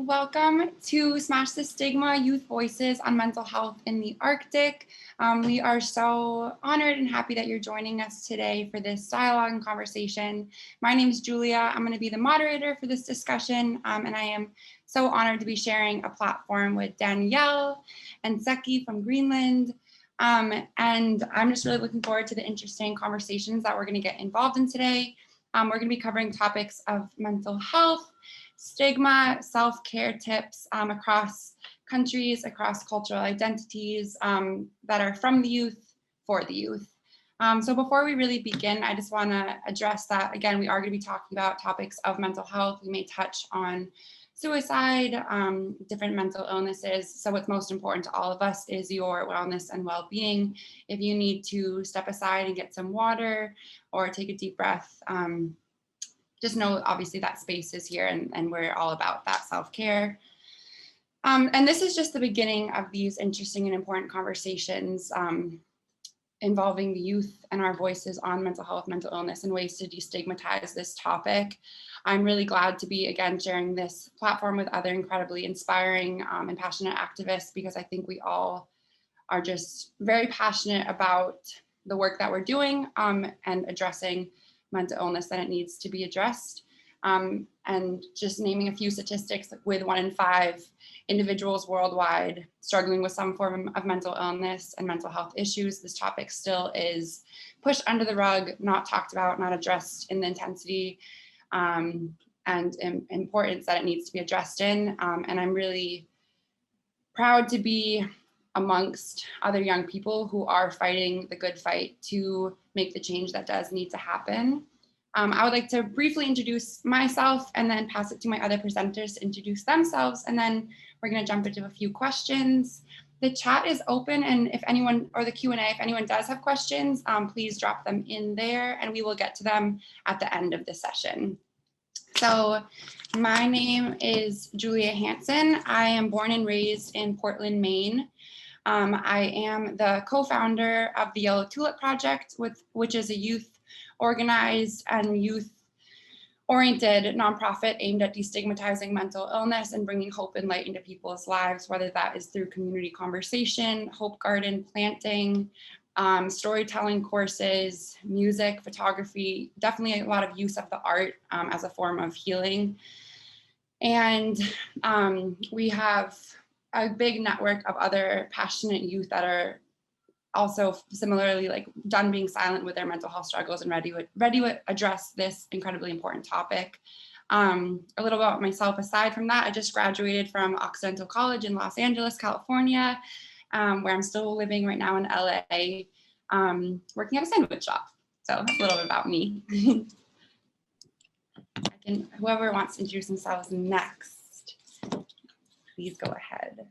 Welcome to Smash the Stigma, Youth Voices on Mental Health in the Arctic. We are so honored and happy that you're joining us today for this dialogue and conversation. My name is Julia. I'm going to be the moderator for this discussion, and I am so honored to be sharing a platform with Danielle and Seki from Greenland. And I'm just really looking forward to the interesting conversations that we're going to get involved in today. We're going to be covering topics of mental health, stigma, self-care tips across countries, across cultural identities that are from the youth, for the youth. So before we really begin, I just want to address that, again, we are going to be talking about topics of mental health. We may touch on suicide, different mental illnesses. So what's most important to all of us is your wellness and well-being. If you need to step aside and get some water or take a deep breath, just know obviously that space is here and we're all about that self-care. And this is just the beginning of these interesting and important conversations involving the youth and our voices on mental health, mental illness, and ways to destigmatize this topic. I'm really glad to be, again, sharing this platform with other incredibly inspiring and passionate activists, because I think we all are just very passionate about the work that we're doing and addressing mental illness that it needs to be addressed. And just naming a few statistics, with 1 in 5 individuals worldwide struggling with some form of mental illness and mental health issues, this topic still is pushed under the rug, not talked about, not addressed in the intensity and importance that it needs to be addressed in. And I'm really proud to be amongst other young people who are fighting the good fight to make the change that does need to happen. I would like to briefly introduce myself and then pass it to my other presenters to introduce themselves, and then we're going to jump into a few questions. The chat is open, and if anyone, or the Q&A, if anyone does have questions, please drop them in there and we will get to them at the end of the session. So my name is Julia Hansen. I am born and raised in Portland, Maine. I am the co-founder of the Yellow Tulip Project, which is a youth organized and youth-oriented nonprofit aimed at destigmatizing mental illness and bringing hope and light into people's lives, whether that is through community conversation, hope garden planting, storytelling courses, music, photography, definitely a lot of use of the art as a form of healing. And we have a big network of other passionate youth that are also similarly done being silent with their mental health struggles and ready to address this incredibly important topic. A little about myself aside from that, I just graduated from Occidental College in Los Angeles, California, where I'm still living right now in LA, working at a sandwich shop. So that's a little bit about me. Whoever wants to introduce themselves next, please go ahead.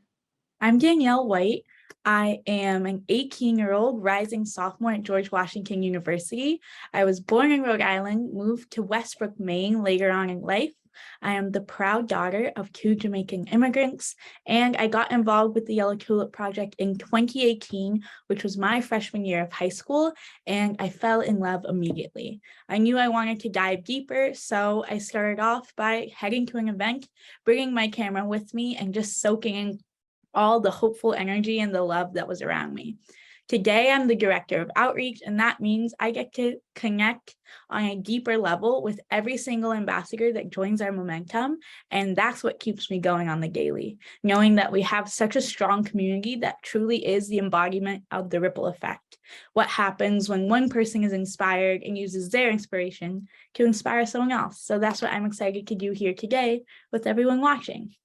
I'm Danielle White. I am an 18-year-old rising sophomore at George Washington University. I was born in Rhode Island, moved to Westbrook, Maine later on in life. I am the proud daughter of 2 Jamaican immigrants, and I got involved with the Yellow Tulip Project in 2018, which was my freshman year of high school, and I fell in love immediately. I knew I wanted to dive deeper, so I started off by heading to an event, bringing my camera with me, and just soaking in all the hopeful energy and the love that was around me. Today, I'm the director of outreach, and that means I get to connect on a deeper level with every single ambassador that joins our momentum, and that's what keeps me going on the daily, knowing that we have such a strong community that truly is the embodiment of the ripple effect. What happens when one person is inspired and uses their inspiration to inspire someone else? So that's what I'm excited to do here today with everyone watching.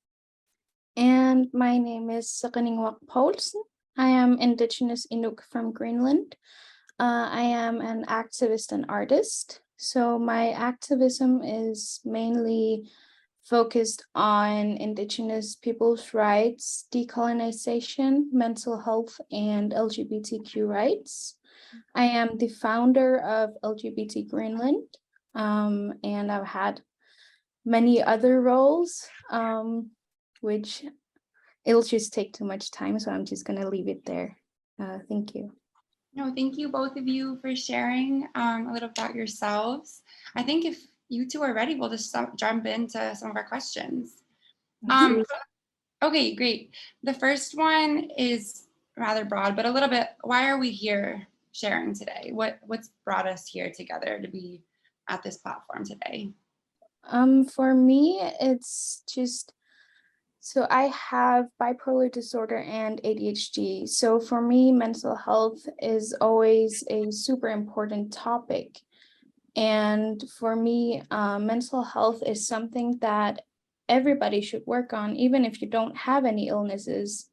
And my name is Seqininnguaq Poulsen. I am Indigenous Inuk from Greenland. I am an activist and artist. So my activism is mainly focused on Indigenous people's rights, decolonization, mental health, and LGBTQ rights. I am the founder of LGBT Greenland, and I've had many other roles, which it'll just take too much time, so I'm just going to leave it there. Thank you. No, thank you both of you for sharing a little about yourselves. I think if you two are ready, we'll just jump into some of our questions. Okay, great. The first one is rather broad, but a little bit, why are we here sharing today? What's brought us here together to be at this platform today? For me, it's just, so I have bipolar disorder and ADHD. So for me, mental health is always a super important topic. And for me, mental health is something that everybody should work on, even if you don't have any illnesses.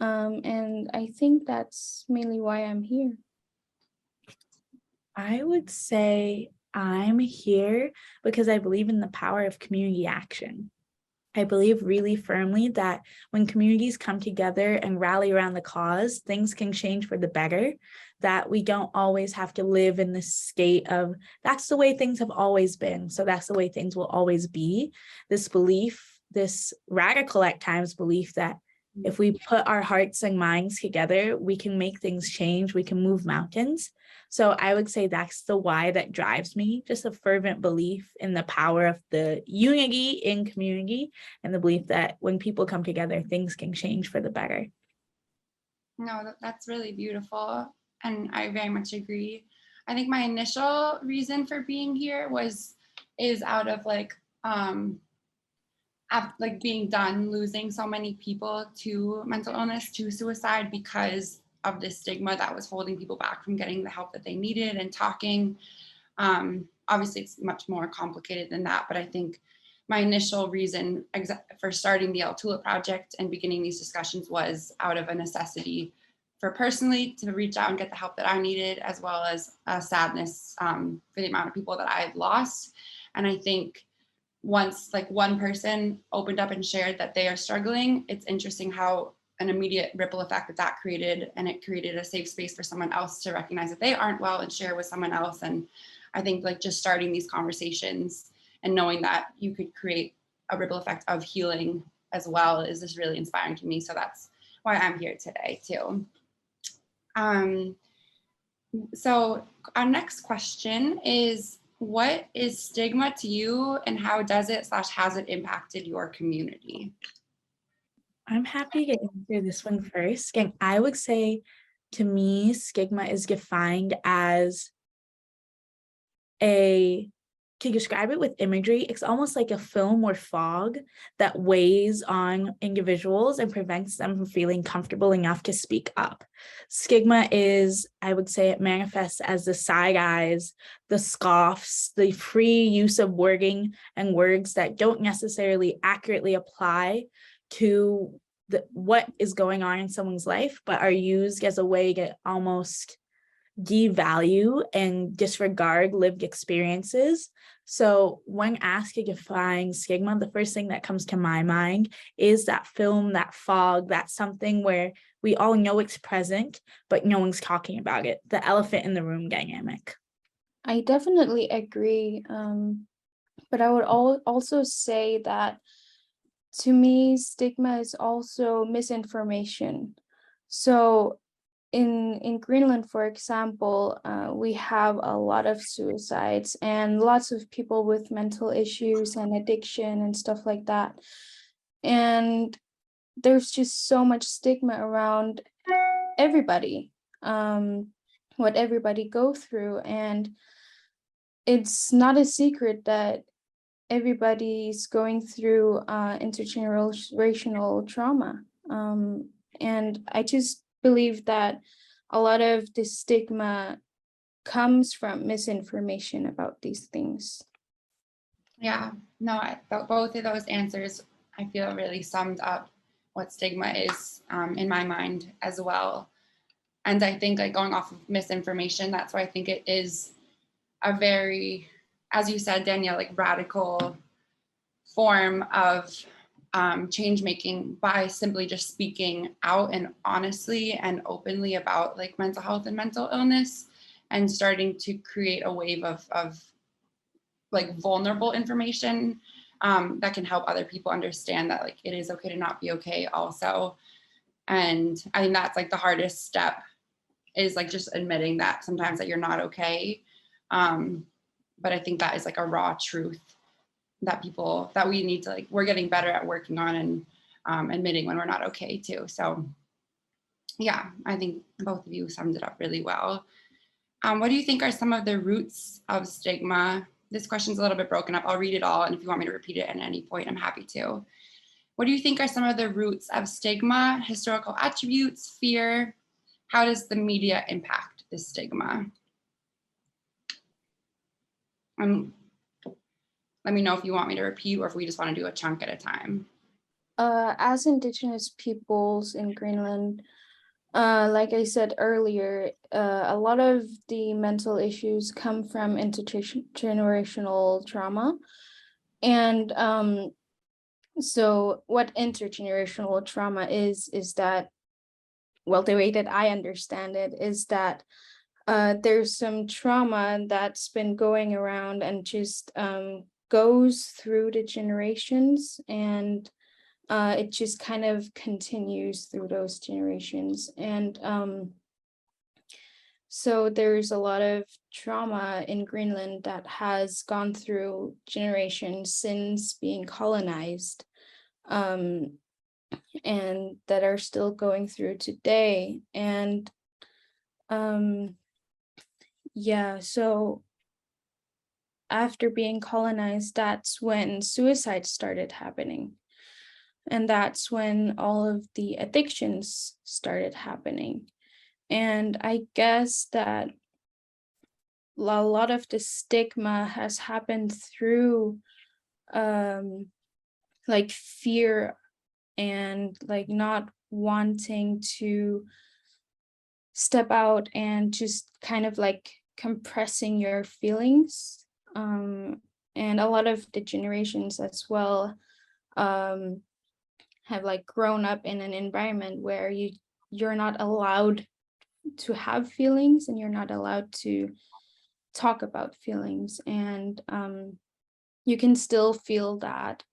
And I think that's mainly why I'm here. I would say I'm here because I believe in the power of community action. I believe really firmly that when communities come together and rally around the cause, things can change for the better, that we don't always have to live in this state of that's the way things have always been, so that's the way things will always be. This belief, this radical at times belief that if we put our hearts and minds together, we can make things change, we can move mountains. So I would say that's the why that drives me, just a fervent belief in the power of the unity in community and the belief that when people come together, things can change for the better. No, that's really beautiful. And I very much agree. I think my initial reason for being here is out of being done losing so many people to mental illness, to suicide, because of this stigma that was holding people back from getting the help that they needed and talking. Obviously, it's much more complicated than that, but I think my initial reason for starting the Tulip project and beginning these discussions was out of a necessity for personally to reach out and get the help that I needed, as well as a sadness for the amount of people that I had lost. And I think once one person opened up and shared that they are struggling, it's interesting how an immediate ripple effect that created, and it created a safe space for someone else to recognize that they aren't well and share with someone else. And I think just starting these conversations and knowing that you could create a ripple effect of healing as well is just really inspiring to me. So that's why I'm here today too. So our next question is, what is stigma to you, and how does it / has it impacted your community? I'm happy to answer this one first. And I would say, to me, stigma is defined as to describe it with imagery, it's almost like a film or fog that weighs on individuals and prevents them from feeling comfortable enough to speak up. Stigma is, I would say, it manifests as the side eyes, the scoffs, the free use of wording and words that don't necessarily accurately apply to what is going on in someone's life, but are used as a way to almost devalue and disregard lived experiences. So when asked to define stigma, the first thing that comes to my mind is that film, that fog, that something where we all know it's present, but no one's talking about it. The elephant in the room dynamic. I definitely agree. But I would also say that to me, stigma is also misinformation. So in Greenland, for example, we have a lot of suicides and lots of people with mental issues and addiction and stuff like that. And there's just so much stigma around everybody, what everybody go through. And it's not a secret that everybody's going through intergenerational trauma. And I just believe that a lot of the stigma comes from misinformation about these things. Yeah, no, both of those answers I feel really summed up what stigma is in my mind as well. And I think going off of misinformation, that's why I think it is a very, as you said, Danielle, radical form of change making by simply just speaking out and honestly and openly about mental health and mental illness, and starting to create a wave of vulnerable information that can help other people understand that it is okay to not be okay also. And I think that's the hardest step, is just admitting that sometimes that you're not okay. But I think that is a raw truth that we need to, like, we're getting better at working on and admitting when we're not okay too. So yeah, I think both of you summed it up really well. What do you think are some of the roots of stigma? This question's a little bit broken up. I'll read it all, and if you want me to repeat it at any point, I'm happy to. What do you think are some of the roots of stigma, historical attributes, fear? How does the media impact this stigma? Let me know if you want me to repeat or if we just want to do a chunk at a time. As Indigenous peoples in Greenland, like I said earlier, a lot of the mental issues come from intergenerational trauma. And so what intergenerational trauma is that, well, the way that I understand it is that there's some trauma that's been going around and just goes through the generations, and it just kind of continues through those generations. And so there's a lot of trauma in Greenland that has gone through generations since being colonized, and that are still going through today. And yeah, so after being colonized, that's when suicide started happening. And that's when all of the addictions started happening. And I guess that a lot of the stigma has happened through like fear and like not wanting to step out and just kind of like compressing your feelings. And a lot of the generations as well have like grown up in an environment where you're not allowed to have feelings, and you're not allowed to talk about feelings. And you can still feel that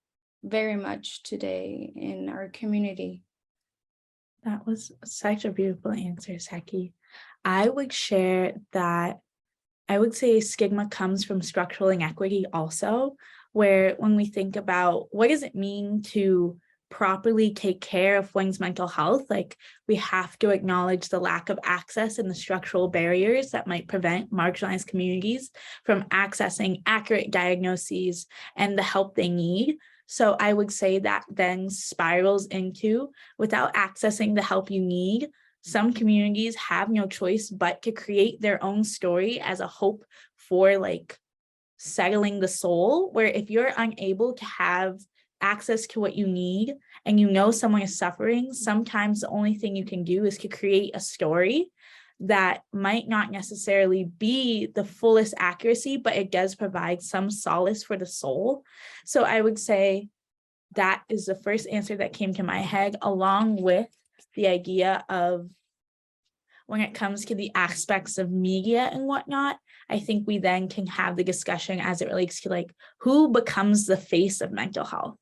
very much today in our community. That was such a beautiful answer, Seki. I would share that I would say stigma comes from structural inequity also, where when we think about what does it mean to properly take care of one's mental health, like we have to acknowledge the lack of access and the structural barriers that might prevent marginalized communities from accessing accurate diagnoses and the help they need. So I would say that then spirals into, without accessing the help you need, some communities have no choice but to create their own story as a hope for like settling the soul, where if you're unable to have access to what you need and you know someone is suffering, sometimes the only thing you can do is to create a story that might not necessarily be the fullest accuracy, but it does provide some solace for the soul. So I would say that is the first answer that came to my head, along with the idea of when it comes to the aspects of media and whatnot. I think we then can have the discussion as it relates to like who becomes the face of mental health,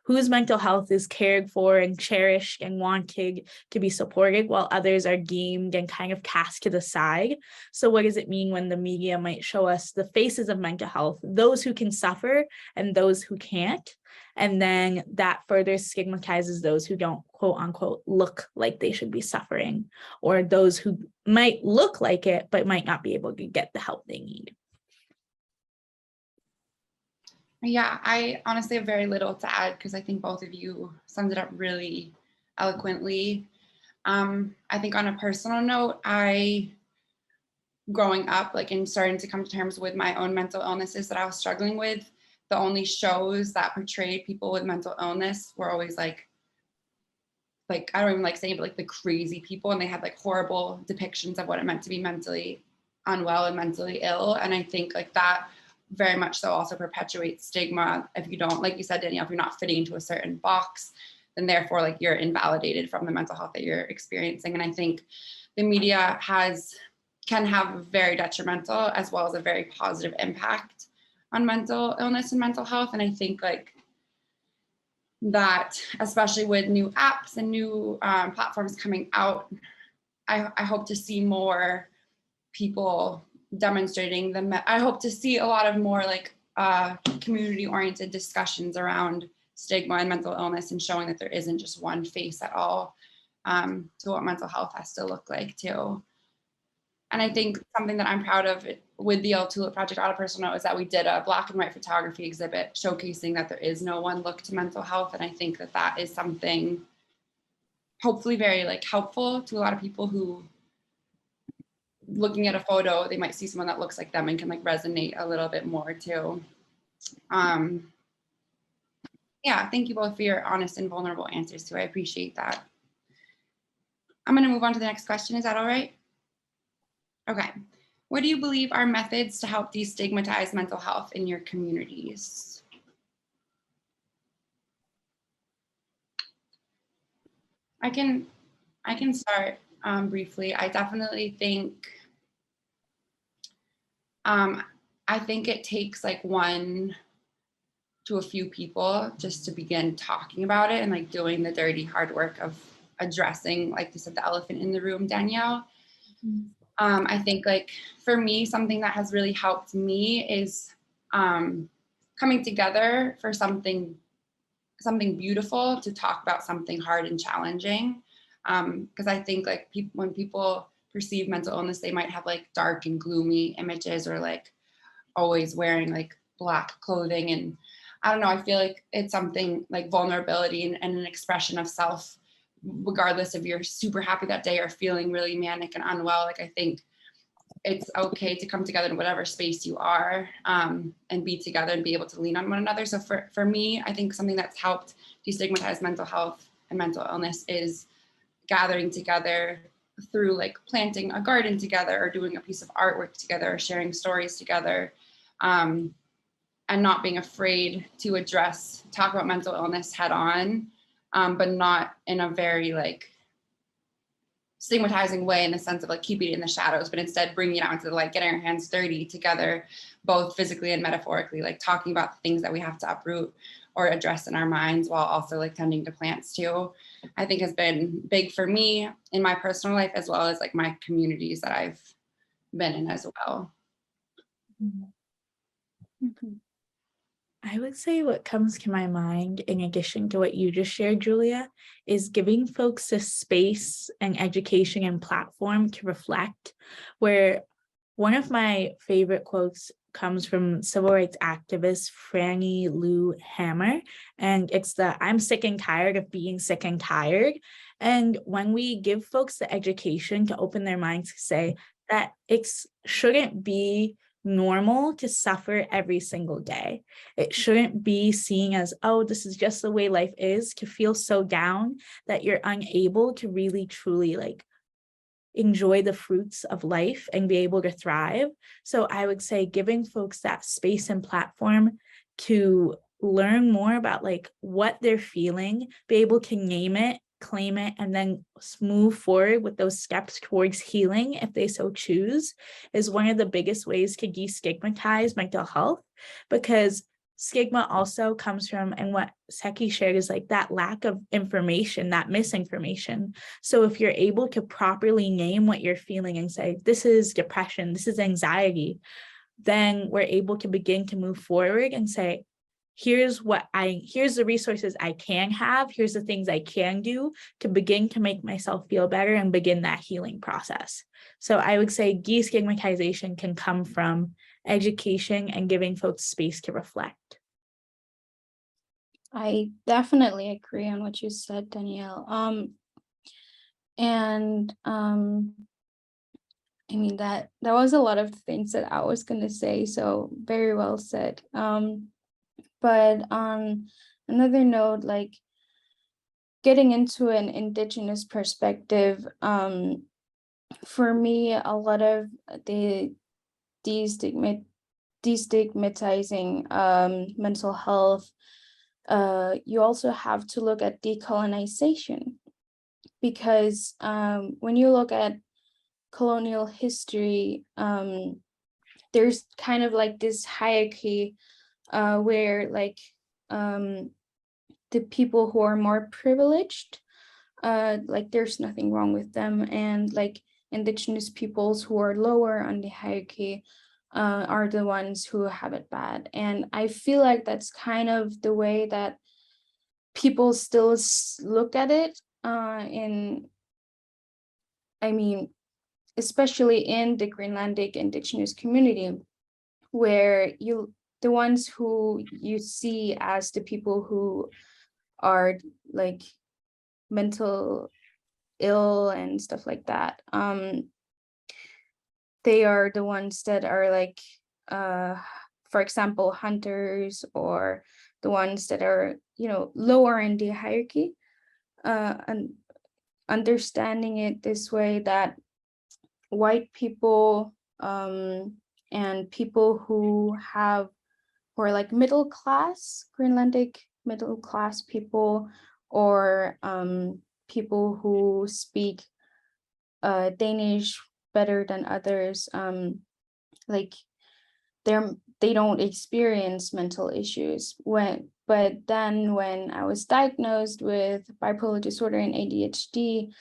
whose mental health is cared for and cherished and wanted to be supported, while others are deemed and kind of cast to the side. So what does it mean when the media might show us the faces of mental health, those who can suffer and those who can't? And then that further stigmatizes those who don't, quote unquote, look like they should be suffering, or those who might look like it, but might not be able to get the help they need. Yeah, I honestly have very little to add because I think both of you summed it up really eloquently. I think on a personal note, growing up, like, and starting to come to terms with my own mental illnesses that I was struggling with, the only shows that portrayed people with mental illness were always like I don't even like saying it, but like the crazy people, and they had like horrible depictions of what it meant to be mentally unwell and mentally ill. And I think like that very much so also perpetuates stigma. If you don't, like you said, Danielle, if you're not fitting into a certain box, then therefore like you're invalidated from the mental health that you're experiencing. And I think the media can have a very detrimental as well as a very positive impact on mental illness and mental health. And I think like that, especially with new apps and new platforms coming out, I hope to see more people demonstrating them. I hope to see a lot of more like community-oriented discussions around stigma and mental illness, and showing that there isn't just one face at all to what mental health has to look like too. And I think something that I'm proud of with the Tulip project on a personal note is that we did a black and white photography exhibit showcasing that there is no one look to mental health. And I think that that is something hopefully very like helpful to a lot of people who, looking at a photo, they might see someone that looks like them and can like resonate a little bit more too. Yeah, thank you both for your honest and vulnerable answers too. I appreciate that. I'm going to move on to the next question. Is that all right? Okay. What do you believe are methods to help destigmatize mental health in your communities? I can start briefly. I definitely think I think it takes like one to a few people just to begin talking about it and like doing the dirty hard work of addressing, like you said, the elephant in the room, Danielle. I think like for me, something that has really helped me is coming together for something beautiful to talk about something hard and challenging. Because I think like when people perceive mental illness, they might have like dark and gloomy images, or like always wearing like black clothing. And I don't know, I feel like it's something like vulnerability and an expression of self, regardless if you're super happy that day or feeling really manic and unwell. Like I think it's okay to come together in whatever space you are and be together and be able to lean on one another. So for me, I think something that's helped destigmatize mental health and mental illness is gathering together through like planting a garden together, or doing a piece of artwork together, or sharing stories together, and not being afraid to talk about mental illness head on, but not in a very like stigmatizing way in the sense of like keeping it in the shadows, but instead bringing it out into the light, getting our hands dirty together, both physically and metaphorically, like talking about the things that we have to uproot or address in our minds, while also like tending to plants too, I think has been big for me in my personal life, as well as like my communities that I've been in as well. I would say what comes to my mind, in addition to what you just shared, Julia, is giving folks a space and education and platform to reflect, where one of my favorite quotes comes from civil rights activist Franny Lou Hamer, and it's the "I'm sick and tired of being sick and tired." And when we give folks the education to open their minds to say that it shouldn't be normal to suffer every single day. It shouldn't be seen as, oh, this is just the way life is, to feel so down that you're unable to really truly like enjoy the fruits of life and be able to thrive. So I would say giving folks that space and platform to learn more about like what they're feeling, be able to name it, claim it, and then move forward with those steps towards healing if they so choose, is one of the biggest ways to destigmatize mental health. Because stigma also comes from, and what Seki shared is like that lack of information, that misinformation. So if you're able to properly name what you're feeling and say, this is depression, this is anxiety, then we're able to begin to move forward and say, here's the resources I can have, here's the things I can do to begin to make myself feel better and begin that healing process. So I would say destigmatization can come from education and giving folks space to reflect. I definitely agree on what you said, Danielle. I mean, that was a lot of things that I was going to say, so very well said. But on another note, like getting into an Indigenous perspective, for me, a lot of the destigmatizing mental health, you also have to look at decolonization, because when you look at colonial history, there's kind of like this hierarchy where like the people who are more privileged, like there's nothing wrong with them, and like Indigenous peoples who are lower on the hierarchy, are the ones who have it bad. And I feel like that's kind of the way that people still look at it especially in the Greenlandic Indigenous community, where the ones who you see as the people who are like mental ill and stuff like that, they are the ones that are like, for example, hunters, or the ones that are, lower in the hierarchy, and understanding it this way, that white people and people who are like middle class, Greenlandic middle class people, or people who speak Danish better than others, like they don't experience mental issues. But then when I was diagnosed with bipolar disorder and ADHD,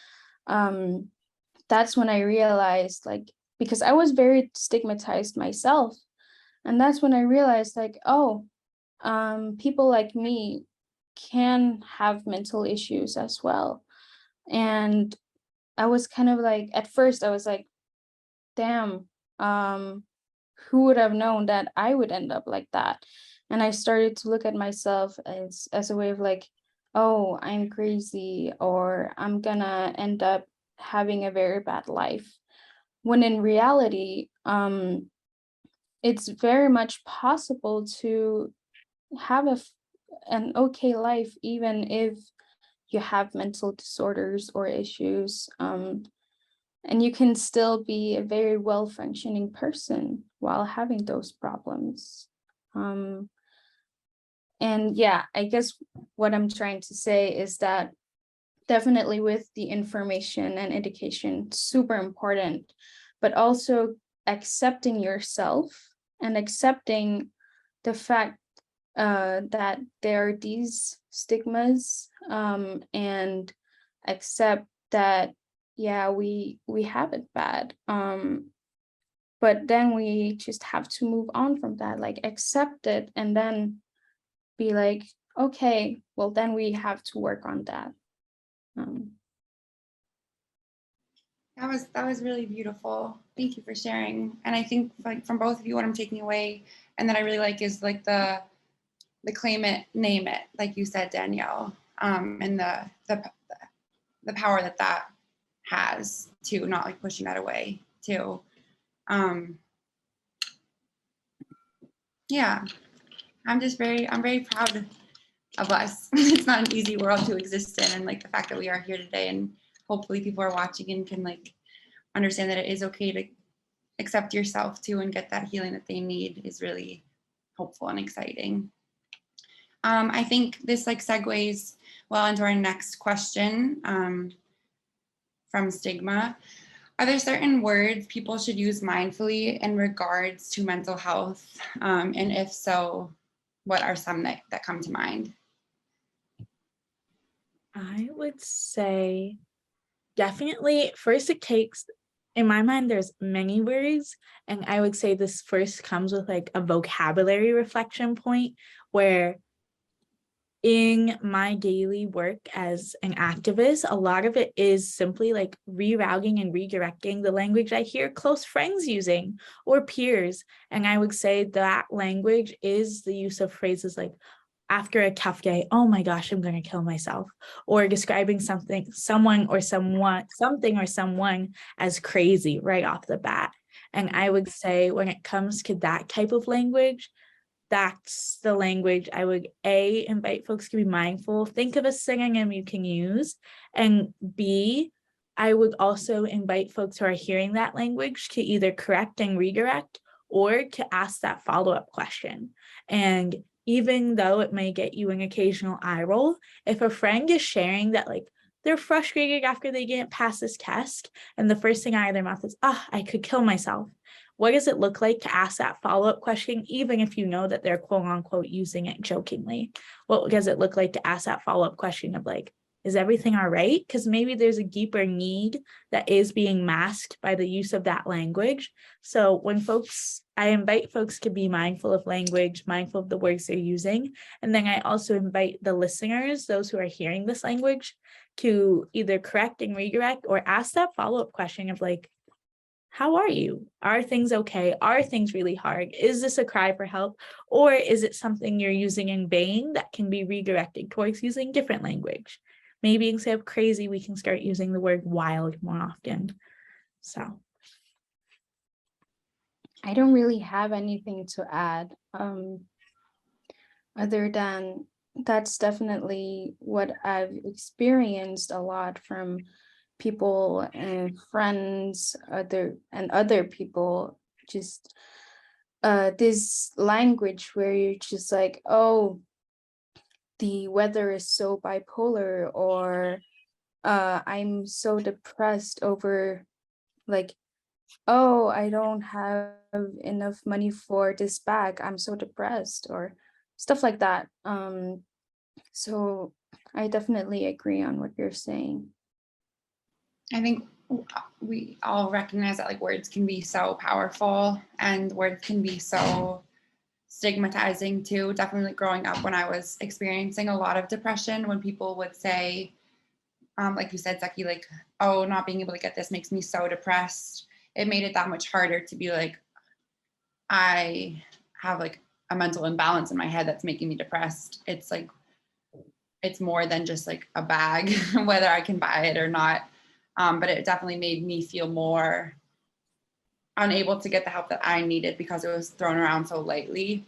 that's when I realized, like, because I was very stigmatized myself, and that's when I realized, like, oh, people like me can have mental issues as well. And I was kind of like, at first I was like, damn, who would have known that I would end up like that? And I started to look at myself as a way of like, oh, I'm crazy, or I'm gonna end up having a very bad life. When in reality, it's very much possible to have an okay life, even if you have mental disorders or issues. And you can still be a very well-functioning person while having those problems. And yeah, I guess what I'm trying to say is that definitely with the information and education, super important, but also accepting yourself and accepting the fact that there are these stigmas, and accept that, yeah, we have it bad, but then we just have to move on from that, like accept it, and then be like, okay, well, then we have to work on that. That was really beautiful. Thank you for sharing. And I think, like, from both of you, what I'm taking away and that I really like is like the claim it, name it, like you said, Danielle, and the power that has to not like pushing that away too. Yeah, I'm very proud of us. It's not an easy world to exist in, and like the fact that we are here today, and hopefully people are watching and can like understand that it is okay to accept yourself too and get that healing that they need is really hopeful and exciting. I think this like segues well into our next question from Stigma. Are there certain words people should use mindfully in regards to mental health? And if so, what are some that come to mind? I would say definitely first it takes, in my mind, there's many words, and I would say this first comes with like a vocabulary reflection point, where in my daily work as an activist, a lot of it is simply like rerouting and redirecting the language I hear close friends using or peers. And I would say that language is the use of phrases like, after a tough day, oh my gosh, I'm going to kill myself, or describing something, someone or someone as crazy right off the bat. And I would say when it comes to that type of language, that's the language I would invite folks to be mindful, think of a synonym you can use, and B, I would also invite folks who are hearing that language to either correct and redirect or to ask that follow-up question. And even though it may get you an occasional eye roll, if a friend is sharing that like they're frustrated after they get past this test and the first thing out of their mouth is, I could kill myself, what does it look like to ask that follow-up question, even if you know that they're quote unquote using it jokingly? What does it look like to ask that follow-up question of like, is everything all right? Because maybe there's a deeper need that is being masked by the use of that language. So when folks I invite folks to be mindful of language, mindful of the words they're using. And then I also invite the listeners, those who are hearing this language, to either correct and redirect or ask that follow-up question of like, how are you? Are things okay? Are things really hard? Is this a cry for help? Or is it something you're using in vain that can be redirected towards using different language? Maybe instead of crazy, we can start using the word wild more often. So. I don't really have anything to add, other than that's definitely what I've experienced a lot from people and friends, other people, just this language where you're just like, oh, the weather is so bipolar, or I'm so depressed over, like, oh, I don't have enough money for this bag, I'm so depressed, or stuff like that. So I definitely agree on what you're saying. I think we all recognize that like words can be so powerful and words can be so stigmatizing too. Definitely growing up when I was experiencing a lot of depression, when people would say, like you said, Seki, like, oh, not being able to get this makes me so depressed. It made it that much harder to be like, I have like a mental imbalance in my head that's making me depressed. It's like, it's more than just like a bag, whether I can buy it or not. But it definitely made me feel more unable to get the help that I needed because it was thrown around so lightly.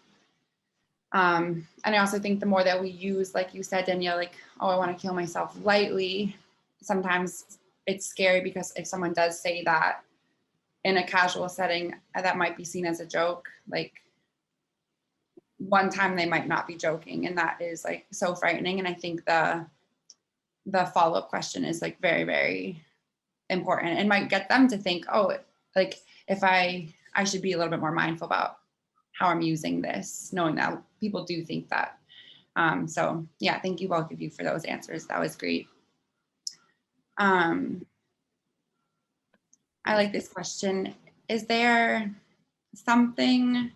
And I also think the more that we use, like you said, Danielle, like, oh, I want to kill myself lightly, sometimes it's scary because if someone does say that in a casual setting, that might be seen as a joke. Like one time they might not be joking, and that is like so frightening. And I think the follow-up question is like very, very important and might get them to think, oh, like if I should be a little bit more mindful about how I'm using this, knowing that people do think that. So yeah, thank you both of you for those answers. That was great. I like this question. Is there something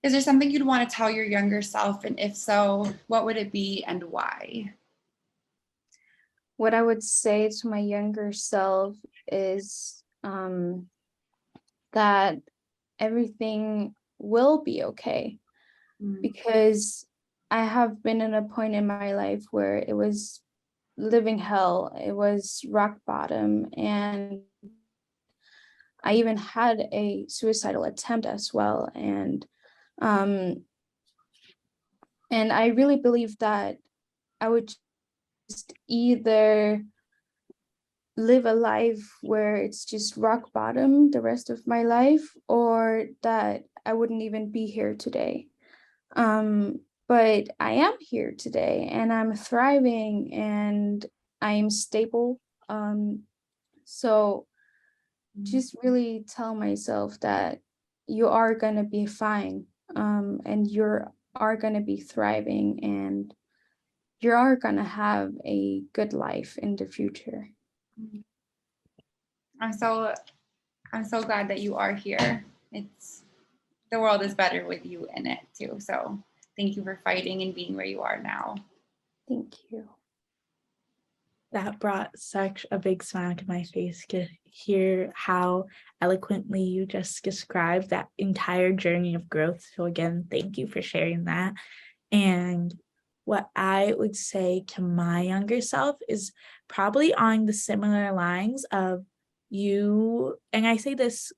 you'd want to tell your younger self? And if so, what would it be and why? What I would say to my younger self is that everything will be okay, because I have been in a point in my life where it was living hell, it was rock bottom, and I even had a suicidal attempt as well. And I really believe that I would just either live a life where it's just rock bottom the rest of my life, or that I wouldn't even be here today. But I am here today and I'm thriving and I'm stable. So just really tell myself that you are going to be fine, and you are going to be thriving, and you are going to have a good life in the future. I'm so glad that you are here. The world is better with you in it too. So thank you for fighting and being where you are now. Thank you. That brought such a big smile to my face to hear how eloquently you just described that entire journey of growth. So again, thank you for sharing that. And what I would say to my younger self is probably on the similar lines of you, and I say this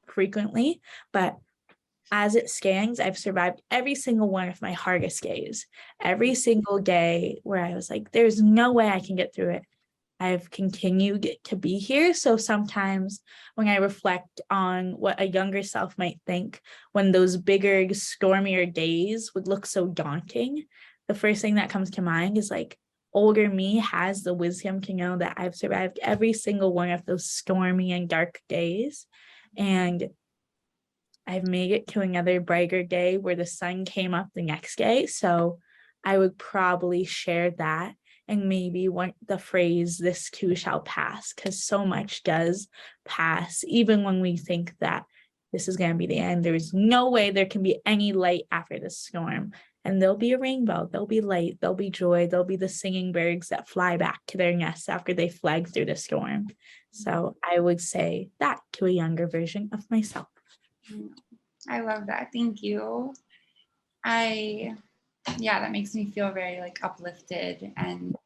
frequently, but as it stands, I've survived every single one of my hardest days, every single day where I was like, there's no way I can get through it. I've continued to be here. So sometimes when I reflect on what a younger self might think when those bigger, stormier days would look so daunting, the first thing that comes to mind is like, older me has the wisdom to know that I've survived every single one of those stormy and dark days. And I've made it to another brighter day where the sun came up the next day. So I would probably share that, and maybe the phrase, this too shall pass, because so much does pass, even when we think that this is going to be the end. There's no way there can be any light after this storm. And there'll be a rainbow, there'll be light, there'll be joy, there'll be the singing birds that fly back to their nests after they flag through the storm. So I would say that to a younger version of myself. I love that. Thank you. That makes me feel very like uplifted. And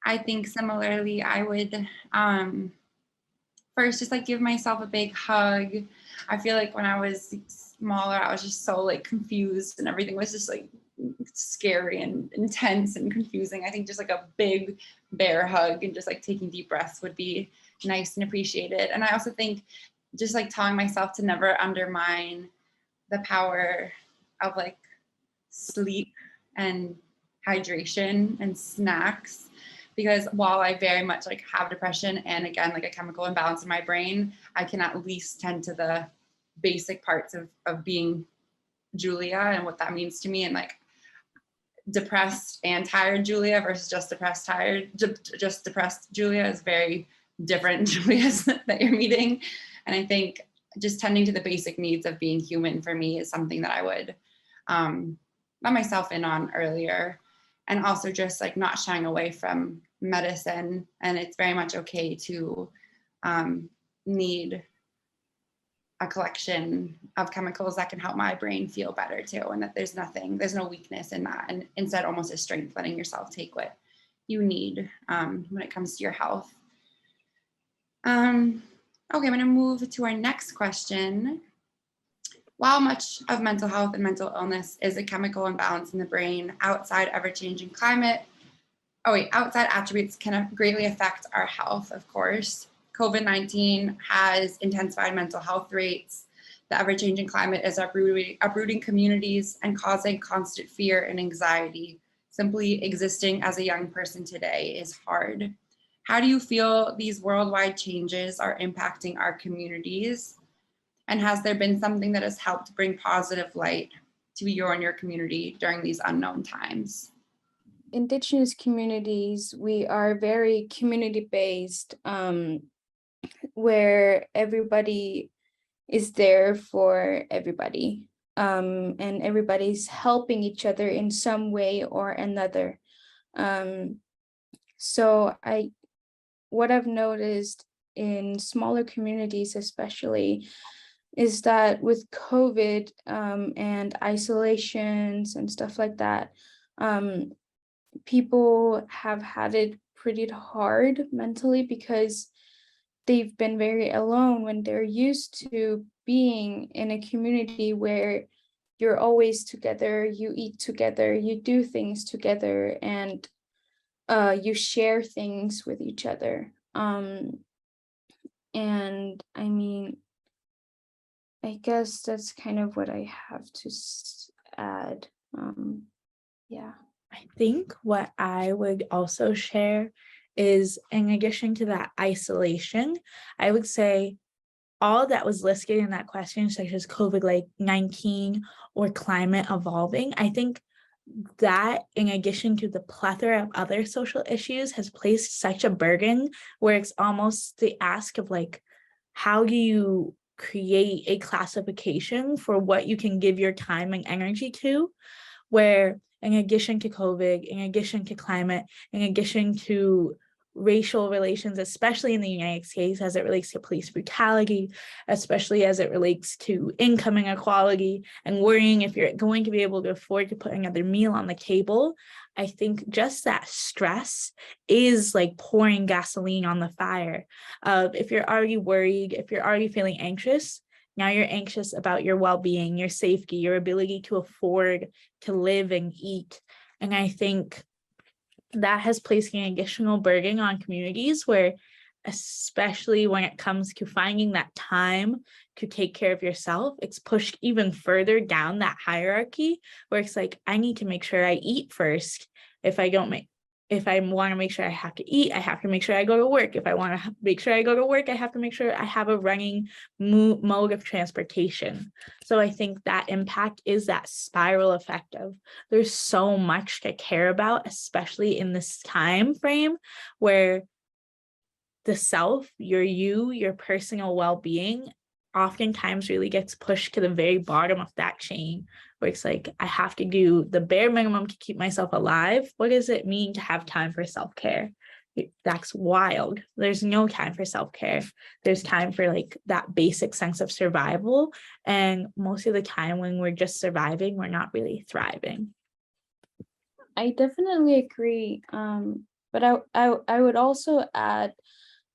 I think similarly, I would first just like give myself a big hug. I feel like when I was smaller, I was just so like confused and everything was just like scary and intense and confusing. I think just like a big bear hug and just like taking deep breaths would be nice and appreciated. And I also think just like telling myself to never undermine the power of like sleep and hydration and snacks, because while I very much like have depression and again like a chemical imbalance in my brain, I can at least tend to the basic parts of being Julia and what that means to me, and like depressed and tired Julia versus just depressed Julia is very different Julias that you're meeting. And I think just tending to the basic needs of being human for me is something that I would let myself in on earlier. And also just like not shying away from medicine. And it's very much okay to need a collection of chemicals that can help my brain feel better too. And that there's no weakness in that. And instead almost a strength, letting yourself take what you need when it comes to your health. Okay, I'm gonna move to our next question. While much of mental health and mental illness is a chemical imbalance in the brain, outside ever-changing climate, outside attributes can greatly affect our health, of course. COVID-19 has intensified mental health rates. The ever-changing climate is uprooting communities and causing constant fear and anxiety. Simply existing as a young person today is hard. How do you feel these worldwide changes are impacting our communities? And has there been something that has helped bring positive light to you and your community during these unknown times? Indigenous communities, we are very community-based, where everybody is there for everybody, and everybody's helping each other in some way or another. So what I've noticed in smaller communities especially is that with COVID and isolations and stuff like that, people have had it pretty hard mentally because they've been very alone when they're used to being in a community where you're always together, you eat together, you do things together, and you share things with each other. And I mean, I guess that's kind of what I have to add. Yeah. I think what I would also share is, in addition to that isolation, I would say all that was listed in that question, such as COVID-19 or climate evolving, I think that in addition to the plethora of other social issues has placed such a burden where it's almost the ask of like, how do you create a classification for what you can give your time and energy to, where in addition to COVID, in addition to climate, in addition to racial relations, especially in the United States as it relates to police brutality, especially as it relates to income inequality and worrying if you're going to be able to afford to put another meal on the table, I think just that stress is like pouring gasoline on the fire. If you're already worried, if you're already feeling anxious, now you're anxious about your well-being, your safety, your ability to afford to live and eat. And I think that has placed an additional burden on communities where, especially when it comes to finding that time to take care of yourself, it's pushed even further down that hierarchy where it's like, I need to make sure I eat first. If I want to make sure I have to eat, I have to make sure I go to work. If I want to make sure I go to work, I have to make sure I have a running mode of transportation. So I think that impact is that spiral effect of there's so much to care about, especially in this time frame where the self, your personal well-being oftentimes really gets pushed to the very bottom of that chain, where it's like, I have to do the bare minimum to keep myself alive. What does it mean to have time for self-care? That's wild. There's no time for self-care. There's time for like that basic sense of survival. And most of the time when we're just surviving, we're not really thriving. I definitely agree. But I would also add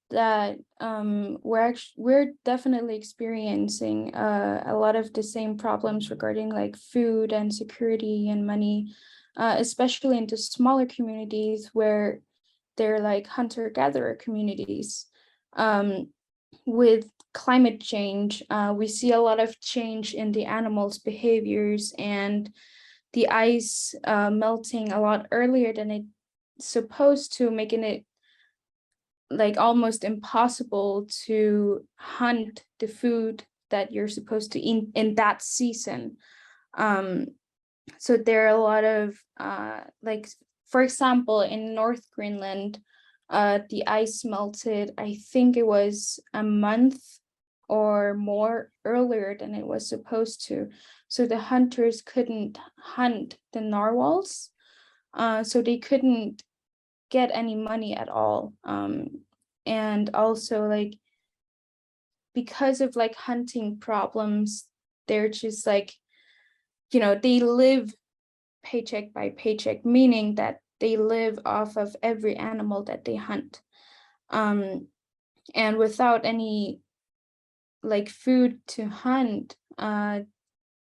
that we're definitely experiencing a lot of the same problems regarding like food and security and money, especially into smaller communities where they're like hunter-gatherer communities. With climate change, we see a lot of change in the animals' behaviors, and the ice melting a lot earlier than it's supposed to, making it like almost impossible to hunt the food that you're supposed to eat in that season. So there are a lot of like, for example, in North Greenland, the ice melted, I think it was a month or more earlier than it was supposed to. So the hunters couldn't hunt the narwhals, so they couldn't get any money at all. And also like, because of like hunting problems, they're just like, they live paycheck by paycheck, meaning that they live off of every animal that they hunt. And without any like food to hunt,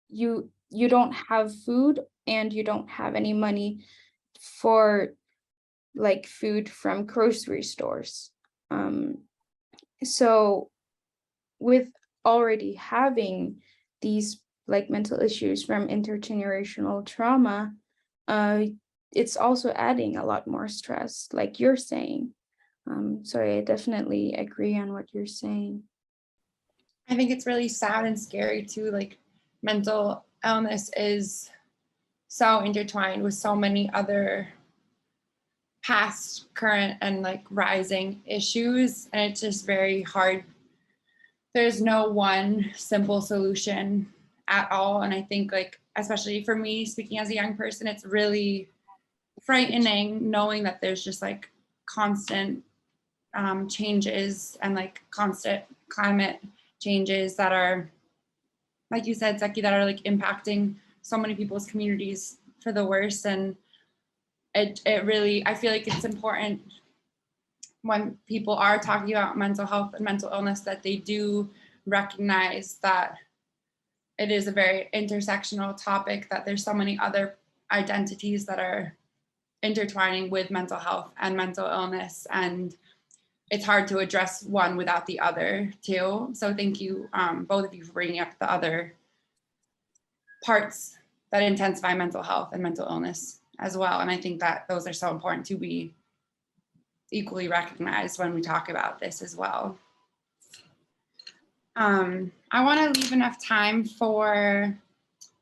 you don't have food, and you don't have any money for like food from grocery stores. So with already having these like mental issues from intergenerational trauma, it's also adding a lot more stress, like you're saying. So I definitely agree on what you're saying. I think it's really sad and scary too. Like, mental illness is so intertwined with so many other past, current, and like rising issues, and it's just very hard. There's no one simple solution at all. And I think, like, especially for me, speaking as a young person, it's really frightening knowing that there's just like constant changes and like constant climate changes that are, like you said, Seki, that are like impacting so many people's communities for the worse. And it really, I feel like it's important when people are talking about mental health and mental illness that they do recognize that it is a very intersectional topic, that there's so many other identities that are intertwining with mental health and mental illness, and it's hard to address one without the other too. So thank you, both of you, for bringing up the other parts that intensify mental health and mental illness as well. And I think that those are so important to be equally recognized when we talk about this as well. I want to leave enough time for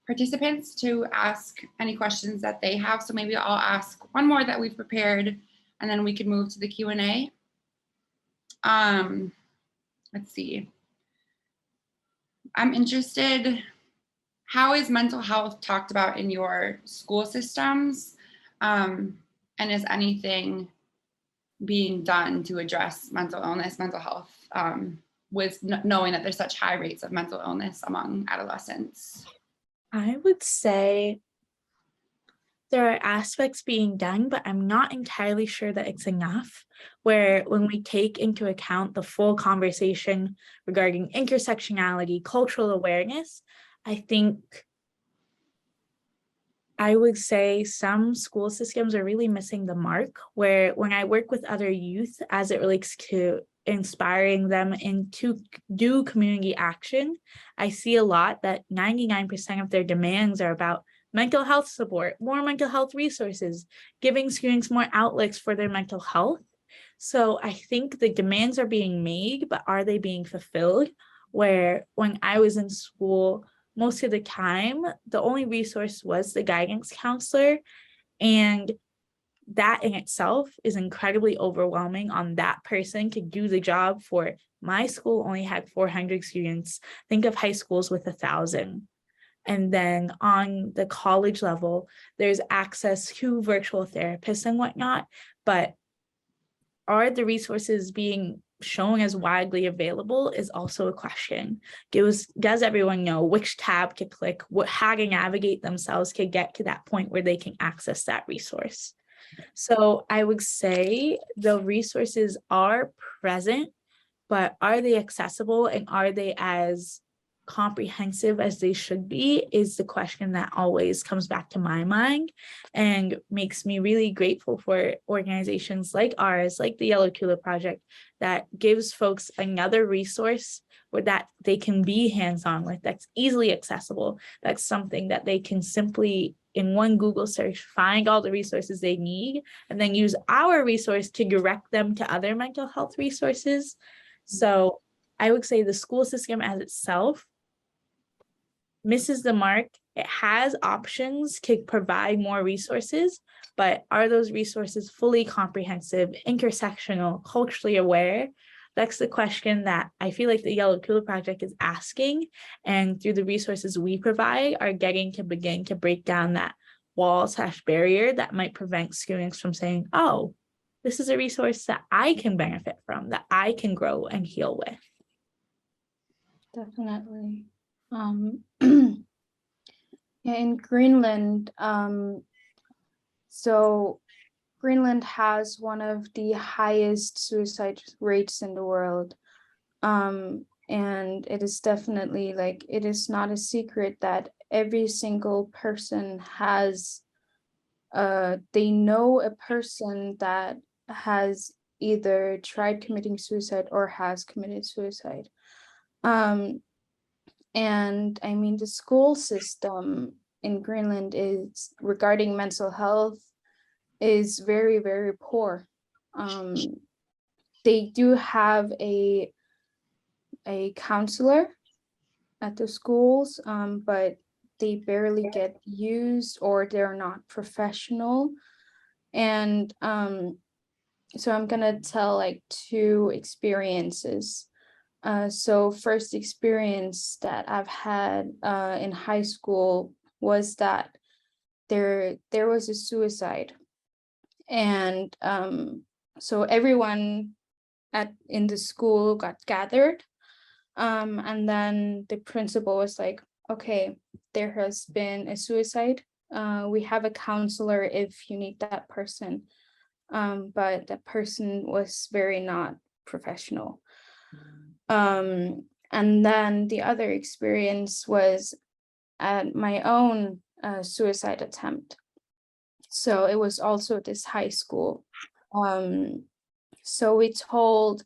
participants to ask any questions that they have. So maybe I'll ask one more that we've prepared, and then we can move to the Q&A. Let's see. I'm interested, how is mental health talked about in your school systems? And is anything being done to address mental illness, mental health, with knowing that there's such high rates of mental illness among adolescents? I would say there are aspects being done, but I'm not entirely sure that it's enough, where when we take into account the full conversation regarding intersectionality, cultural awareness, I think I would say some school systems are really missing the mark, where when I work with other youth as it relates to inspiring them to do community action, I see a lot that 99% of their demands are about mental health support, more mental health resources, giving students more outlets for their mental health. So I think the demands are being made, but are they being fulfilled? Where when I was in school, most of the time, the only resource was the guidance counselor, and that in itself is incredibly overwhelming on that person to do the job for My school only had 400 students. Think of high schools with 1,000. And then on the college level, there's access to virtual therapists and whatnot, but are the resources being shown as widely available is also a question. Does everyone know which tab to click, how to navigate themselves to get to that point where they can access that resource? So I would say the resources are present, but are they accessible and are they as comprehensive as they should be is the question that always comes back to my mind and makes me really grateful for organizations like ours, like the Yellow Tulip Project, that gives folks another resource where that they can be hands-on with, that's easily accessible, that's something that they can simply in one Google search find all the resources they need and then use our resource to direct them to other mental health resources. So I would say the school system as itself misses the mark. It has options to provide more resources, but are those resources fully comprehensive, intersectional, culturally aware? That's the question that I feel like the Yellow Tulip Project is asking, and through the resources we provide are getting to begin to break down that wall/barrier that might prevent students from saying, oh, this is a resource that I can benefit from, that I can grow and heal with. Definitely. Yeah, in Greenland, so Greenland has one of the highest suicide rates in the world. And it is definitely like, it is not a secret that every single person has, they know a person that has either tried committing suicide or has committed suicide. And I mean, the school system in Greenland is regarding mental health is very, very poor. They do have a counselor at the schools, but they barely get used or they're not professional. And so I'm gonna tell like two experiences. So first experience that I've had in high school was that there was a suicide, and so everyone in the school got gathered, and then the principal was like, okay, there has been a suicide. We have a counselor if you need that person, but that person was very not professional. And then the other experience was at my own suicide attempt. So it was also this high school. So we told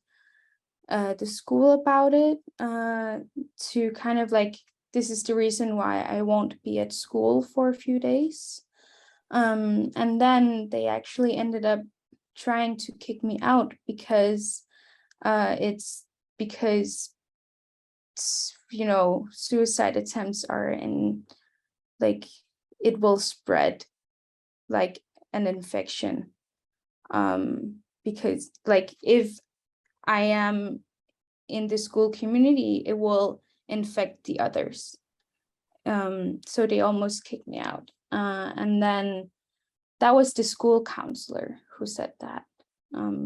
the school about it to kind of like, this is the reason why I won't be at school for a few days. And then they actually ended up trying to kick me out because you know, suicide attempts are in like, it will spread like an infection, because like if I am in the school community, it will infect the others. So they almost kicked me out, and then that was the school counselor who said that.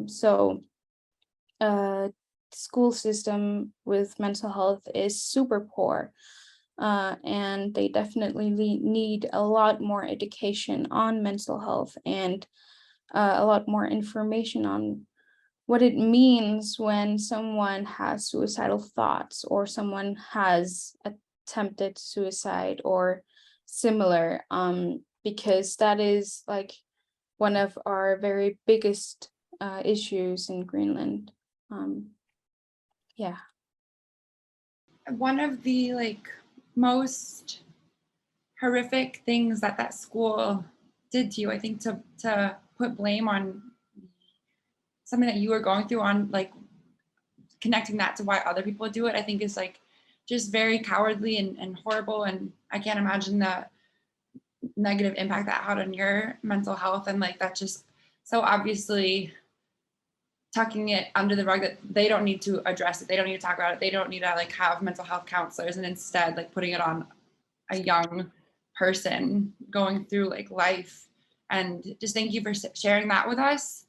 So school system with mental health is super poor, and they definitely need a lot more education on mental health and a lot more information on what it means when someone has suicidal thoughts or someone has attempted suicide or similar, because that is like one of our very biggest issues in Greenland. Yeah. One of the like most horrific things that school did to you, I think, to put blame on something that you were going through, on like connecting that to why other people do it, I think is like just very cowardly and horrible. And I can't imagine the negative impact that had on your mental health. And like, that just so obviously tucking it under the rug, that they don't need to address it. They don't need to talk about it. They don't need to like have mental health counselors, and instead like putting it on a young person going through like life. And just thank you for sharing that with us.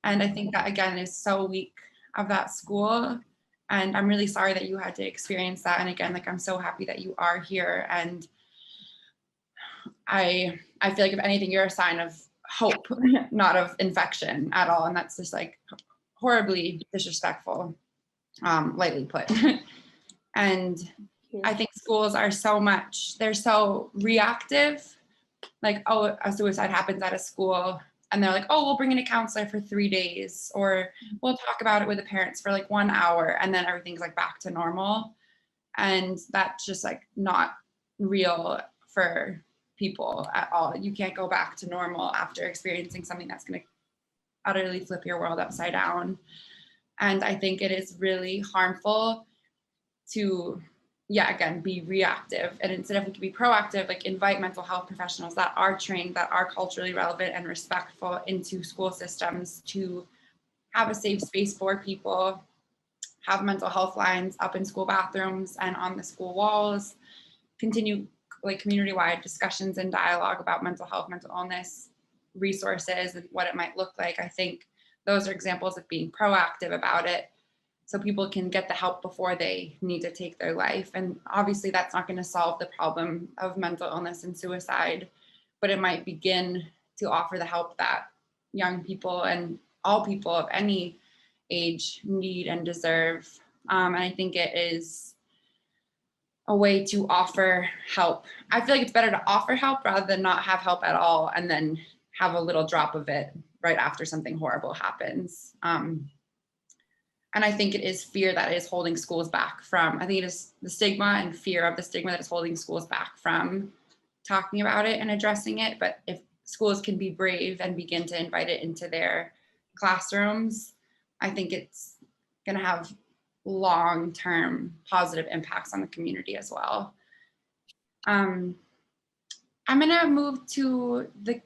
And I think that again is so weak of that school. And I'm really sorry that you had to experience that. And again, like I'm so happy that you are here. And I feel like if anything, you're a sign of hope, not of infection at all. And that's just like horribly disrespectful, lightly put. And I think schools are they're so reactive. Like, oh, a suicide happens at a school and they're like, oh, we'll bring in a counselor for 3 days, or we'll talk about it with the parents for like 1 hour, and then everything's like back to normal. And that's just like not real for people at all. You can't go back to normal after experiencing something that's going to utterly flip your world upside down. And I think it is really harmful to, again, be reactive. And instead of we can be proactive, like invite mental health professionals that are trained, that are culturally relevant and respectful into school systems to have a safe space for people, have mental health lines up in school bathrooms and on the school walls, continue like community-wide discussions and dialogue about mental health, mental illness, resources, and what it might look like. I think those are examples of being proactive about it, so people can get the help before they need to take their life. And obviously that's not going to solve the problem of mental illness and suicide, but it might begin to offer the help that young people and all people of any age need and deserve. And I think it is a way to offer help. I feel like it's better to offer help rather than not have help at all and then have a little drop of it right after something horrible happens. And I think it is fear that is holding schools back from, I think it is the stigma and fear of the stigma that is holding schools back from talking about it and addressing it. But if schools can be brave and begin to invite it into their classrooms, I think it's going to have long-term positive impacts on the community as well. I'm going to move to the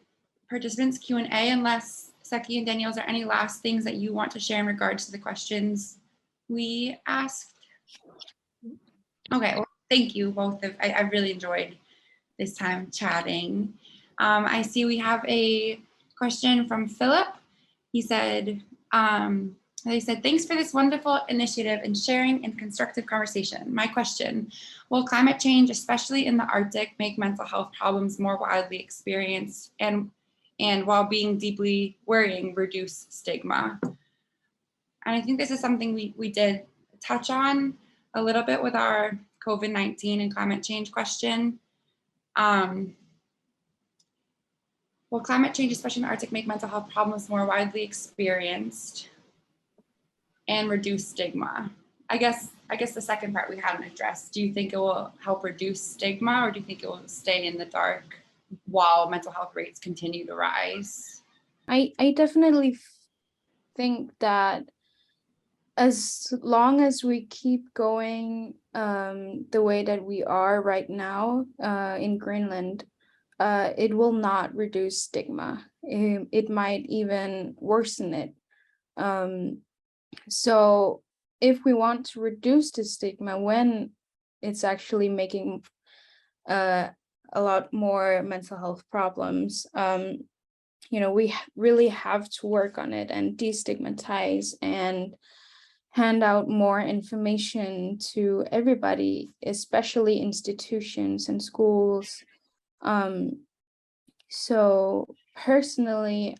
participants Q&A unless Seki and Danielle, is there any last things that you want to share in regards to the questions we asked? Okay, well, thank you both. I really enjoyed this time chatting. I see we have a question from Philip. He said, they said, thanks for this wonderful initiative and sharing and constructive conversation. My question, will climate change, especially in the Arctic, make mental health problems more widely experienced and while being deeply worrying, reduce stigma? And I think this is something we did touch on a little bit with our COVID-19 and climate change question. Will climate change, especially in the Arctic, make mental health problems more widely experienced and reduce stigma? I guess the second part we hadn't addressed. Do you think it will help reduce stigma, or do you think it will stay in the dark while mental health rates continue to rise? I definitely think that as long as we keep going the way that we are right now in Greenland, it will not reduce stigma. It might even worsen it. So if we want to reduce the stigma when it's actually making a lot more mental health problems, we really have to work on it and destigmatize and hand out more information to everybody, especially institutions and schools. So personally,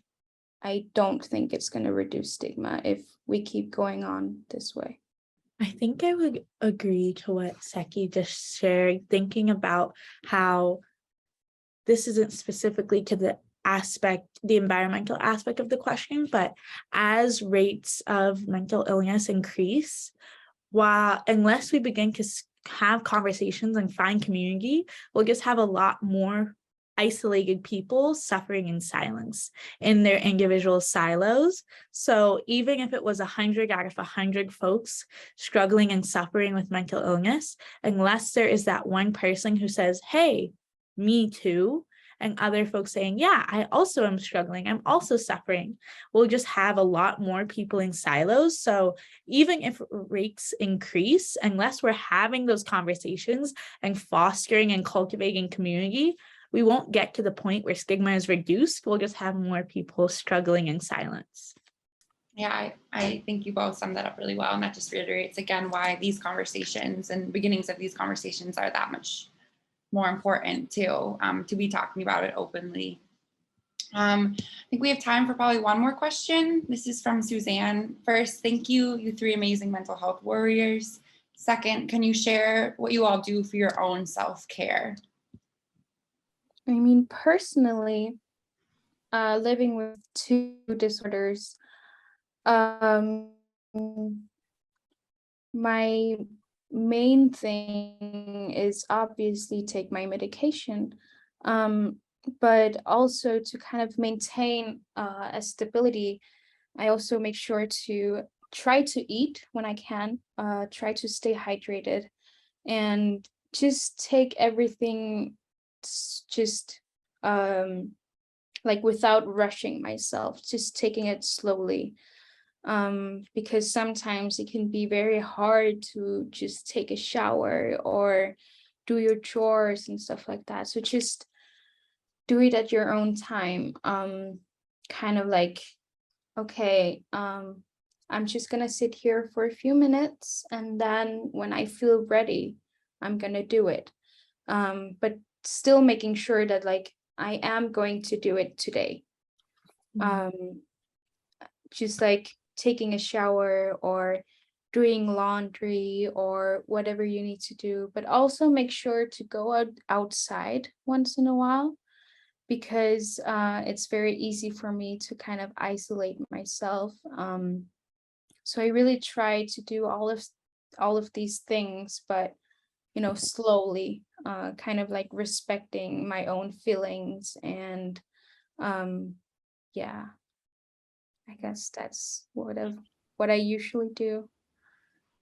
I don't think it's going to reduce stigma if we keep going on this way. I think I would agree to what Seki just shared, thinking about how this isn't specifically to the environmental aspect of the question, but as rates of mental illness increase, unless we begin to have conversations and find community, we'll just have a lot more isolated people suffering in silence in their individual silos. So even if it was 100 out of 100 folks struggling and suffering with mental illness, unless there is that one person who says, hey, me too, and other folks saying, yeah, I also am struggling, I'm also suffering, we'll just have a lot more people in silos. So even if rates increase, unless we're having those conversations and fostering and cultivating community, we won't get to the point where stigma is reduced. We'll just have more people struggling in silence. Yeah, I think you both summed that up really well. And that just reiterates again why these conversations and beginnings of these conversations are that much more important to be talking about it openly. I think we have time for probably one more question. This is from Suzanne. First, thank you, you three amazing mental health warriors. Second, can you share what you all do for your own self-care? I mean, personally, living with 2 disorders, my main thing is obviously take my medication, but also to kind of maintain a stability. I also make sure to try to eat when I can, try to stay hydrated, and just take everything just like without rushing myself, just taking it slowly. Because sometimes it can be very hard to just take a shower or do your chores and stuff like that. So just do it at your own time. Kind of like, okay, I'm just gonna sit here for a few minutes, and then when I feel ready, I'm gonna do it. But still making sure that like I am going to do it today. Just like taking a shower or doing laundry or whatever you need to do, but also make sure to go outside once in a while, because it's very easy for me to kind of isolate myself. So I really try to do all of these things, but slowly, kind of like respecting my own feelings. And yeah, I guess that's what I usually do.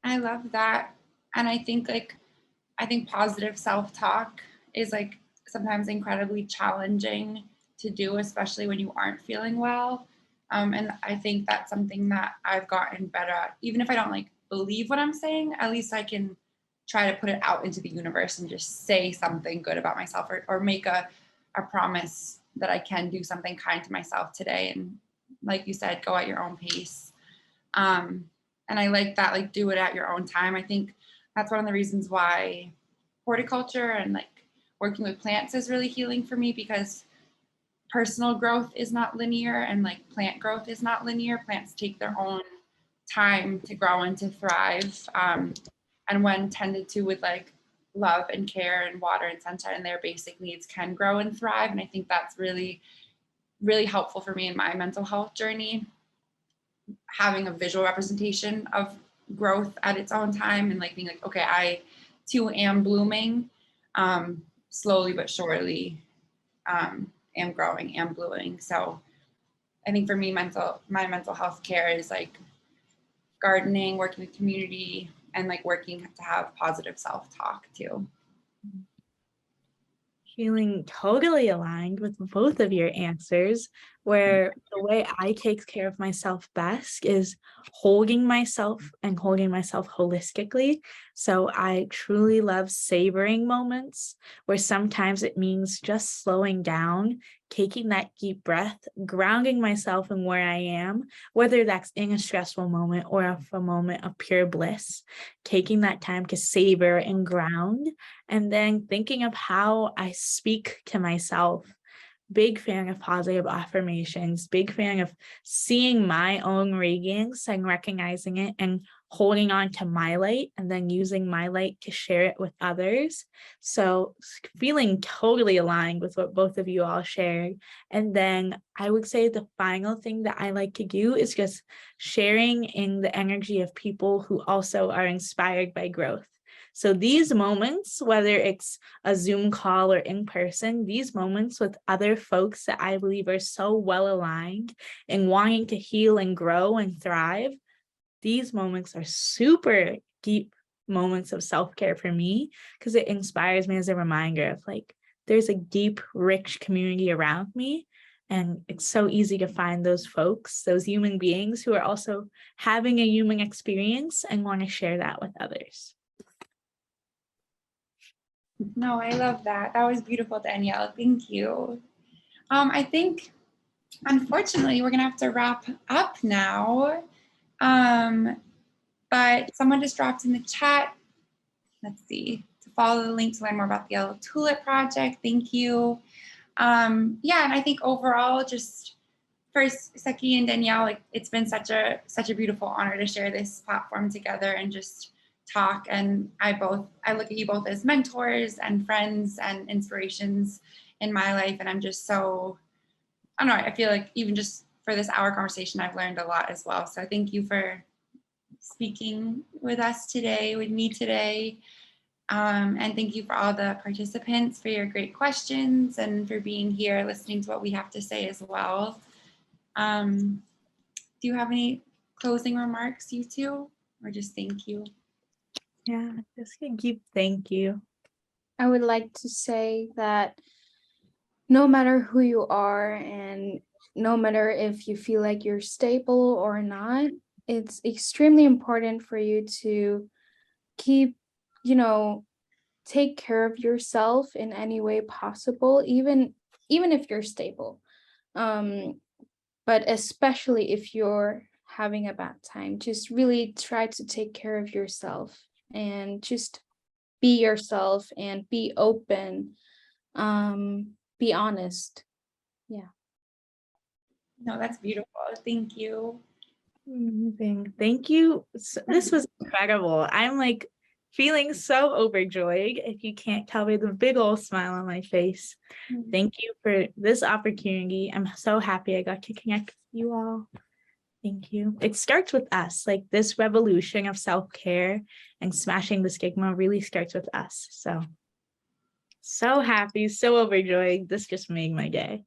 I love that. And I think positive self-talk is like sometimes incredibly challenging to do, especially when you aren't feeling well. And I think that's something that I've gotten better at. Even if I don't like believe what I'm saying, at least I can try to put it out into the universe and just say something good about myself, or make a promise that I can do something kind to myself today. And like you said, go at your own pace. And I like that, like do it at your own time. I think that's one of the reasons why horticulture and like working with plants is really healing for me, because personal growth is not linear and like plant growth is not linear. Plants take their own time to grow and to thrive. And when tended to with like love and care and water and sunshine and their basic needs, can grow and thrive. And I think that's really, really helpful for me in my mental health journey. Having a visual representation of growth at its own time, and like being like, okay, I too am blooming, slowly but surely, am growing, am blooming. So I think for me, my mental health care is like gardening, working with community, and like working to have positive self-talk too. Feeling totally aligned with both of your answers, where the way I take care of myself best is holding myself holistically. So I truly love savoring moments, where sometimes it means just slowing down, taking that deep breath, grounding myself in where I am, whether that's in a stressful moment or a moment of pure bliss, taking that time to savor and ground, and then thinking of how I speak to myself. Big fan of positive affirmations, big fan of seeing my own radiance and recognizing it and holding on to my light, and then using my light to share it with others. So feeling totally aligned with what both of you all shared. And then I would say the final thing that I like to do is just sharing in the energy of people who also are inspired by growth. So these moments, whether it's a Zoom call or in person, these moments with other folks that I believe are so well aligned in wanting to heal and grow and thrive, these moments are super deep moments of self-care for me, because it inspires me as a reminder of like, there's a deep, rich community around me. And it's so easy to find those folks, those human beings who are also having a human experience and want to share that with others. No, I love that. That was beautiful, Danielle. Thank you. I think, unfortunately, we're going to have to wrap up now. But someone just dropped in the chat. Let's see. To follow the link to learn more about the Yellow Tulip Project. Thank you. Yeah, and I think overall, just first, Seki and Danielle, like it's been such a beautiful honor to share this platform together and just talk. And I look at you both as mentors and friends and inspirations in my life. And I'm just so, I don't know, I feel like even just for this hour conversation, I've learned a lot as well. So thank you for speaking with us today, with me today. And thank you for all the participants for your great questions and for being here, listening to what we have to say as well. Do you have any closing remarks, you two, or just thank you? Yeah, just gonna keep thank you. I would like to say that no matter who you are and no matter if you feel like you're stable or not, it's extremely important for you to keep, take care of yourself in any way possible, even if you're stable. But especially if you're having a bad time, just really try to take care of yourself and just be yourself and be open, be honest. Yeah. No, that's beautiful. Thank you. Amazing. Thank you. This was incredible. I'm like feeling so overjoyed. If you can't tell me the big old smile on my face. Thank you for this opportunity. I'm so happy I got to connect with you all. Thank you. It starts with us. Like this revolution of self-care and smashing the stigma really starts with us. So happy, so overjoyed. This just made my day.